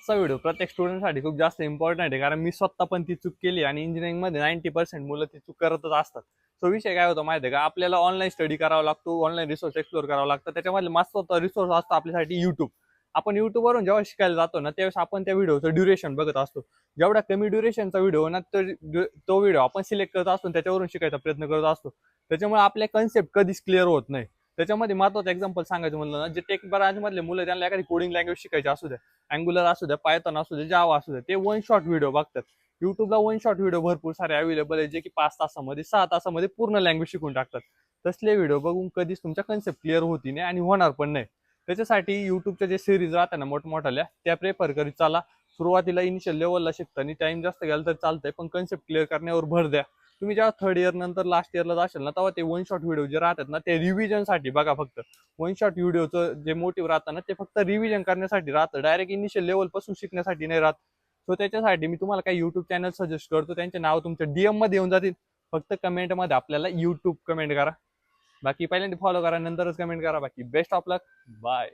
आजचा व्हिडिओ प्रत्येक स्टुडंटसाठी खूप जास्त इम्पॉर्टंट आहे, कारण मी स्वतः पण ती चूक केली आणि इंजिनिअरिंगमध्ये 90% मुलं ती चूक करतच असतात. सो विषय काय होतो माहिती आहे का, आपल्याला ऑनलाईन स्टडी करावा लागतो, ऑनलाईन रिसोर्स एक्सप्लोर करावा लागतं. त्याच्यामध्ये महत्त्वाचा रिसोर्स असतो आपल्यासाठी YouTube. आपण YouTubeवरून जेव्हा शिकायला जातो ना, त्यावेळेस आपण त्या व्हिडिओचं ड्युरेशन बघत असतो. जेवढा कमी ड्युरेशनचा व्हिडिओ ना, तो व्हिडिओ आपण सिलेक्ट करत असतो, त्याच्यावरून शिकायचा प्रयत्न करत असतो. त्याच्यामुळे आपले कन्सेप्ट कधीच क्लिअर होत नाही. त्याच्यामध्ये महत्त्वाचं एक्झाम्पल सांगायचं म्हणलं ना, जे टेक ब्रांचमधले मुलं त्यांना एखादी कोडिंग लँग्वेज शिकायची असू द्या, अँग्युलर असू द्या, पायथॉन असू द्या, जावा असू द्या, ते वन शॉट व्हिडिओ बघतात. युट्यूबला वन शॉट व्हिडिओ भरपूर सारे अवेलेबल आहे, जे की 5 तासामध्ये 6 तासामध्ये पूर्ण लँग्वेज शिकून टाकतात. तसले व्हिडिओ बघून कधीच तुमच्या कन्सेप्ट क्लिअर होती नाही आणि होणार पण नाही. त्याच्यासाठी युट्यूबच्या जे सिरीज राहतात ना मोठमोठ्याल्या, त्या प्रेफर करीत चला. सुरुवातीला इनिशियल लेवलला शिकताना टाइम जास्त गेला तर चालतंय, पण कन्सेप्ट क्लिअर करण्यावर भर द्या. तुम्ही जेव्हा थर्ड इयर नंतर लास्ट इयरला जाशाल ना, तेव्हा ते वन शॉट व्हिडिओ जे राहतात ना, ते रिव्हिजनसाठी बघा फक्त. वन शॉट व्हिडिओचं जे मोटिव्ह राहतं ना, ते फक्त रिव्हिजन करण्यासाठी राहतं, डायरेक्ट इनिशियल लेवल पासून शिकण्यासाठी नाही राहत. सो त्याच्यासाठी मी तुम्हाला काही युट्यूब चॅनल सजेस्ट करतो, त्यांचे नाव तुमच्या DM मध्ये येऊन जातील. फक्त कमेंटमध्ये आपल्याला YouTube कमेंट करा. बाकी पहिल्यांदा फॉलो करा, नंतरच कमेंट करा. बाकी बेस्ट ऑफ लक. बाय.